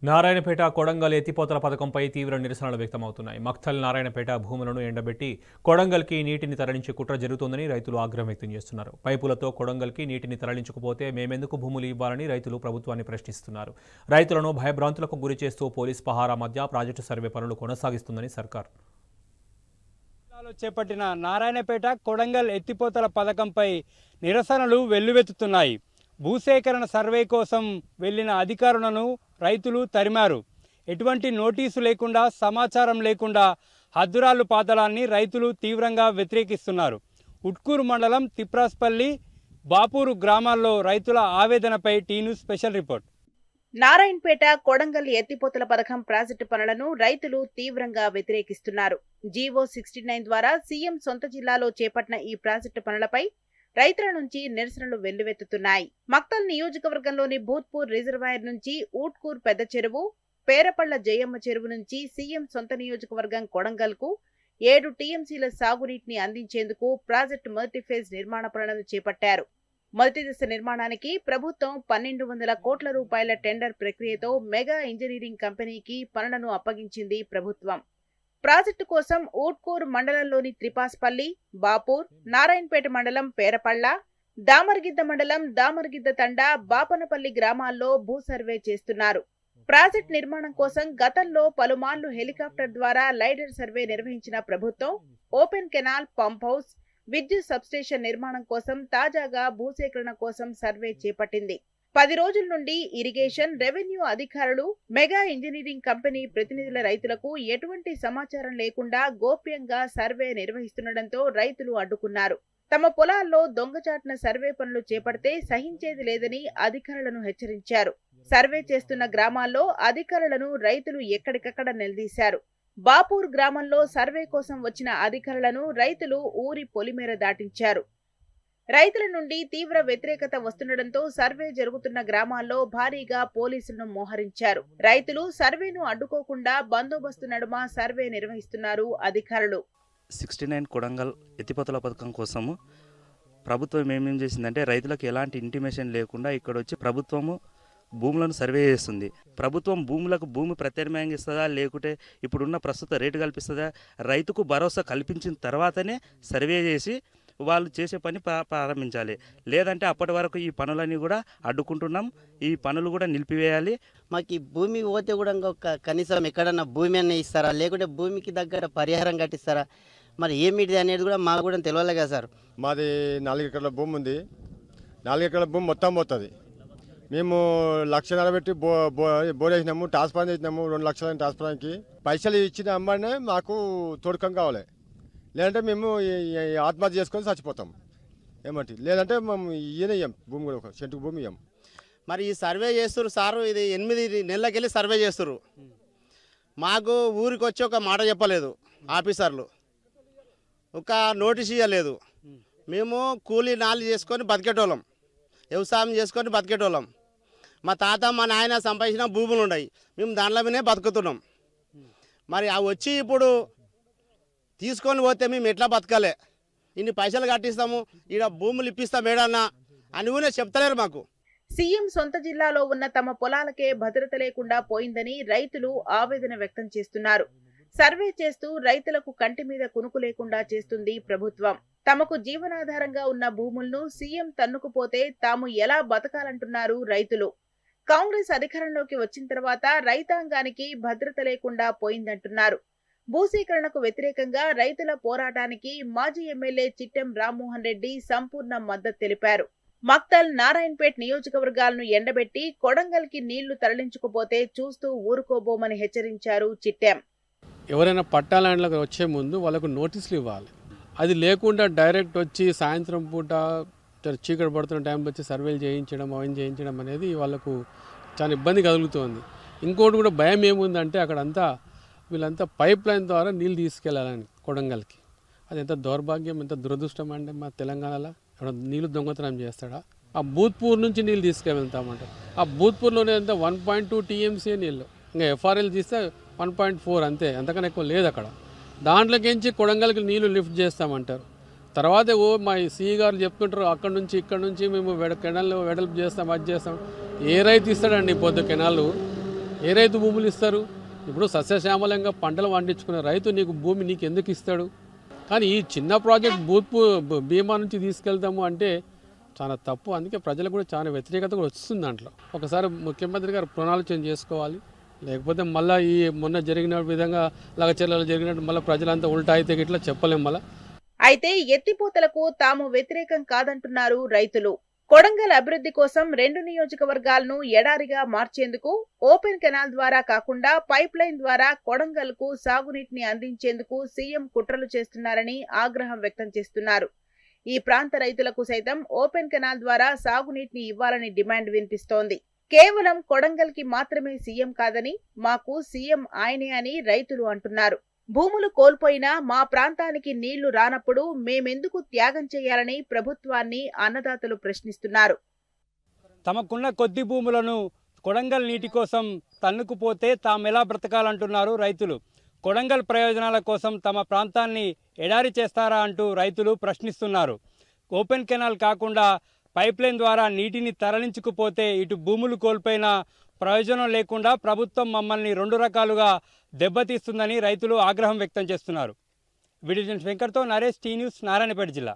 నారాయణపేట కొడంగల్ ఎత్తిపోతల పథకంపై తీవ్ర నిరసనలు వ్యక్తమవుతున్నాయి. మక్తల్ నారాయణపేట భూములను ఎండబెట్టి కొడంగల్కి నీటిని తరలించే కుట్ర జరుగుతోందని రైతులు ఆగ్రహం వ్యక్తం చేస్తున్నారు. పైపులతో కొడంగల్కి నీటిని తరలించకపోతే మేమెందుకు భూములు ఇవ్వాలని రైతులు ప్రభుత్వాన్ని ప్రశ్నిస్తున్నారు. రైతులను భయభ్రాంతులకు గురిచేస్తూ పోలీస్ పహారా మధ్య ప్రాజెక్టు సర్వే పనులు కొనసాగిస్తుందని సర్కార్ చేపట్టిన నారాయణపేట కొడంగల్ ఎత్తిపోతల పథకంపై నిరసనలు వెల్లువెత్తుతున్నాయి. భూసేకరణ సర్వే కోసం వెళ్లిన అధికారులను రైతులు తరిమారు. ఎటువంటి నోటీసు లేకుండా, సమాచారం లేకుండా హద్దురాళ్లు పాతడాన్ని రైతులు తీవ్రంగా వ్యతిరేకిస్తున్నారు. ఉట్కూరు మండలం తిప్రాస్పల్లి, బాపూరు గ్రామాల్లో రైతుల ఆవేదనపై టీన్యూస్ స్పెషల్ రిపోర్ట్. నారాయణపేట కొడంగల్ ఎత్తిపోతల పథకం ప్రాజెక్టు పనులను రైతులు తీవ్రంగా వ్యతిరేకిస్తున్నారు. జీవో 69 ద్వారా సీఎం సొంత జిల్లాలో చేపట్టిన ఈ ప్రాజెక్టు పనులపై రైతుల నుంచి నిరసనలు వెల్లువెత్తుతున్నాయి. మక్తల్ నియోజకవర్గంలోని భూత్పూర్ రిజర్వాయర్ నుంచి ఊట్కూర్ పెద్ద చెరువు, పేరపళ్ల జయమ్మ చెరువు నుంచి సీఎం సొంత నియోజకవర్గం కొడంగల్కు 7 టీఎంసీల సాగునీటిని అందించేందుకు ప్రాజెక్టు మొదటి ఫేజ్ నిర్మాణ పనులను చేపట్టారు. మొదటి దశ నిర్మాణానికి ప్రభుత్వం 1200 కోట్ల రూపాయల టెండర్ ప్రక్రియతో మెగా ఇంజనీరింగ్ కంపెనీకి పనులను అప్పగించింది ప్రభుత్వం. ప్రాజెక్టు కోసం ఊట్కూర్ మండలంలోని త్రిపాస్పల్లి, బాపూర్, నారాయణపేట మండలం పేరపళ్ల, దామర్గిద్ద మండలం దామర్గిద్ద తండా, బాపనపల్లి గ్రామాల్లో భూ సర్వే చేస్తున్నారు. ప్రాజెక్టు నిర్మాణం కోసం గతంలో పలుమార్లు హెలికాప్టర్ ద్వారా లైడర్ సర్వే నిర్వహించిన ప్రభుత్వం ఓపెన్ కెనాల్, పంప్ హౌస్, విద్యుత్ సబ్స్టేషన్ నిర్మాణం కోసం తాజాగా భూసేకరణ కోసం సర్వే చేపట్టింది. 10 రోజుల నుండి ఇరిగేషన్, రెవెన్యూ అధికారులు, మెగా ఇంజనీరింగ్ కంపెనీ ప్రతినిధుల రైతులకు ఎటువంటి సమాచారం లేకుండా గోప్యంగా సర్వే నిర్వహిస్తుండటంతో రైతులు అడ్డుకున్నారు. తమ పొలాల్లో దొంగచాటున సర్వే పనులు చేపడితే సహించేది లేదని అధికారులను హెచ్చరించారు. సర్వే చేస్తున్న గ్రామాల్లో అధికారులను రైతులు ఎక్కడికక్కడ నిలదీశారు. బాపూర్ గ్రామంలో సర్వే కోసం వచ్చిన అధికారులను రైతులు ఊరి పొలిమేర దాటించారు. రైతుల నుండి తీవ్ర వ్యతిరేకత వస్తుండటంతో సర్వే జరుగుతున్న గ్రామాల్లో భారీగా పోలీసులను మోహరించారు. రైతులు సర్వేను అడ్డుకోకుండా బందోబస్తు నడుమ సర్వే నిర్వహిస్తున్నారు అధికారులు. 69 కొడంగల్ ఎత్తిపోతల పథకం కోసము ప్రభుత్వం ఏమేం చేసిందంటే రైతులకు ఎలాంటి ఇంటిమేషన్ లేకుండా ఇక్కడ వచ్చి ప్రభుత్వము భూములను సర్వే చేస్తుంది. ప్రభుత్వం భూములకు భూమి ప్రత్యామ్నాయంగా ఇస్తుందా, లేకుంటే ఇప్పుడున్న ప్రస్తుత రేటు కల్పిస్తుందా, రైతుకు భరోసా కల్పించిన తర్వాతనే సర్వే చేసి వాళ్ళు చేసే పని ప్రారంభించాలి. లేదంటే అప్పటి వరకు ఈ పనులన్నీ కూడా అడ్డుకుంటున్నాం. ఈ పనులు కూడా నిలిపివేయాలి. మాకు ఈ భూమి పోతే కూడా కనీసం ఎక్కడన్నా భూమి అన్నీ ఇస్తారా, లేకుంటే భూమికి దగ్గర పరిహారం కట్టిస్తారా, మరి ఏమిటి అనేది కూడా మాకు కూడా తెలియలే కదా సార్. మాది 4 ఎకరాల భూమి ఉంది. 4 ఎకరాల భూమి మొత్తం పోతుంది. మేము 1.5 లక్ష పెట్టి బోర్ వేసినాము, ట్రాన్స్ఫర్ చేసినాము. 2 లక్షల ట్రాన్స్ఫర్కి పైసలు ఇచ్చిన అమ్మాయినే మాకు తోడుకం కావాలి. లేదంటే మేము ఆత్మహత్య చేసుకొని చచ్చిపోతాం. ఏమంటే లేదంటే మేము ఇయ్యం భూమి కూడా, ఒక సెంటుకు భూమి ఇయ్యం. మరి ఈ సర్వే చేస్తారు సారు, ఇది 8 నెలలకెళ్ళి సర్వే చేస్తారు. మాకు ఊరికి వచ్చి ఒక మాట చెప్పలేదు ఆఫీసర్లు, ఒక నోటీస్ ఇవ్వలేదు. మేము కూలీ నాలు చేసుకొని బతికేటోళ్ళం, వ్యవసాయం చేసుకొని బతికేటోళ్ళం. మా తాత మా నాయన సంపాదించిన భూములు ఉన్నాయి, మేము దాంట్లో మీదే బతుకుతున్నాం. మరి అవి వచ్చి ఇప్పుడు తీసుకొని పోతే మేము ఎట్లా బతకాలి? ఇన్ని పైసలు కట్టిస్తాము, ఈడ భూములు ఇప్పిస్తాం ఏడన్నా అని కూడా చెప్తలేరు మాకు. సీఎం సొంత జిల్లాలో ఉన్న తమ పొలాలకే భద్రత లేకుండా పోయిందని రైతులు ఆవేదన వ్యక్తం చేస్తున్నారు. సర్వే చేస్తూ రైతులకు కంటి మీద కునుకు లేకుండా చేస్తుంది ప్రభుత్వం. తమకు జీవనాధారంగా ఉన్న భూములను సీఎం తన్నుకుపోతే తాము ఎలా బతకాలంటున్నారు రైతులు. కాంగ్రెస్ అధికారంలోకి వచ్చిన తర్వాత రైతాంగానికి భద్రత లేకుండా పోయిందంటున్నారు. భూసేకరణకు వ్యతిరేకంగా రైతుల పోరాటానికి మాజీ ఎమ్మెల్యే చిట్టెం రామ్మోహన్ రెడ్డి సంపూర్ణ మద్దతు తెలిపారు. మక్తల్, నారాయణపేట్ నియోజకవర్గాలను ఎండబెట్టి కొడంగల్కి నీళ్లు తరలించుకుపోతే చూస్తూ ఊరుకోబోమని హెచ్చరించారు చిట్టెం. ఎవరైనా పట్టాలండ్లకు వచ్చే ముందు వాళ్ళకు నోటీసులు ఇవ్వాలి. అది లేకుండా డైరెక్ట్ వచ్చి సాయంత్రం పూట చీకటి పడుతున్న టైంలో వచ్చి సర్వేలు చేయించడం, అవన్నీ చేయించడం అనేది వాళ్ళకు చాలా ఇబ్బంది కలుగుతుంది. ఇంకోటి కూడా భయం ఏముందంటే అక్కడంతా వీళ్ళంతా పైప్ లైన్ ద్వారా నీళ్ళు తీసుకెళ్లాలని కొడంగల్కి. అది ఎంత దౌర్భాగ్యం, ఎంత దురదృష్టం అంటే మా తెలంగాణలో ఇక్కడ నీళ్ళు దొంగతనం చేస్తాడా? ఆ భూత్పూర్ నుంచి నీళ్ళు తీసుకెళ్తామంటారు. ఆ భూత్పూర్లోనే అంతా 1.2 టీఎంసీ నీళ్ళు, ఇంకా ఎఫ్ఆర్ఎల్ తీస్తే 1.4 అంతే, అంతకన్నా ఎక్కువ లేదు అక్కడ. దాంట్లోకించి కొడంగల్కి నీళ్లు లిఫ్ట్ చేస్తామంటారు. తర్వాత మా సిఈ గారు చెప్తుంటారు అక్కడ నుంచి ఇక్కడ నుంచి మేము కెనాల్ వెడల్పు చేస్తాం, అది చేస్తాం. ఏ రైతు ఇస్తాడండి పొద్దు కెనాలు? ఏ రైతు భూములు ఇస్తారు? ఇప్పుడు సస్యశ్యామలంగా పంటలు పండించుకునే రైతు నీకు భూమి నీకు ఎందుకు ఇస్తాడు? కానీ ఈ చిన్న ప్రాజెక్ట్ బీమా నుంచి తీసుకెళ్తాము అంటే చాలా తప్పు. అందుకే ప్రజలకు కూడా చాలా వ్యతిరేకత కూడా వస్తుంది దాంట్లో. ఒకసారి ముఖ్యమంత్రి గారు పునరాలోచన చేసుకోవాలి. లేకపోతే మళ్ళీ ఈ మొన్న జరిగిన విధంగా లగచర్లలో జరిగినట్టు మళ్ళీ ప్రజలంతా ఉల్టా అయితే ఇట్లా చెప్పలేం మళ్ళీ. అయితే ఎత్తిపోతలకు తాము వ్యతిరేకం కాదంటున్నారు రైతులు. కొడంగల్ అభివృద్ధి కోసం 2 నియోజకవర్గాలను ఎడారిగా మార్చేందుకు ఓపెన్ కెనాల్ ద్వారా కాకుండా పైప్ లైన్ ద్వారా కొడంగల్ కు సాగునీటిని అందించేందుకు సీఎం కుట్రలు చేస్తున్నారని ఆగ్రహం వ్యక్తం చేస్తున్నారు. ఈ ప్రాంత రైతులకు సైతం ఓపెన్ కెనాల్ ద్వారా సాగునీటిని ఇవ్వాలని డిమాండ్ వినిపిస్తోంది. కేవలం కొడంగల్ కి మాత్రమే సీఎం కాదని, మాకు సీఎం ఆయనే అని రైతులు అంటున్నారు. భూములు కోల్పోయినా మా ప్రాంతానికి నీళ్లు రానప్పుడు మేమెందుకు త్యాగం చేయాలని ప్రభుత్వాన్ని అన్నదాతలు ప్రశ్నిస్తున్నారు. తమకున్న కొద్ది భూములను కొడంగల్ నీటి కోసం తన్నుకుపోతే తామెలా బ్రతకాలంటున్నారు రైతులు. కొడంగల్ ప్రయోజనాల కోసం తమ ప్రాంతాన్ని ఎడారి చేస్తారా అంటూ రైతులు ప్రశ్నిస్తున్నారు. ఓపెన్ కెనాల్ కాకుండా పైప్ లైన్ ద్వారా నీటిని తరలించుకుపోతే ఇటు భూములు కోల్పోయినా ప్రయోజనం లేకుండా ప్రభుత్వం మమ్మల్ని 2 రకాలుగా దెబ్బతీస్తుందని రైతులు ఆగ్రహం వ్యక్తం చేస్తున్నారు. వీడియో జర్నలిస్ట్ వెంకట్తో నరేష్, టీ న్యూస్, నారాయణపేట జిల్లా.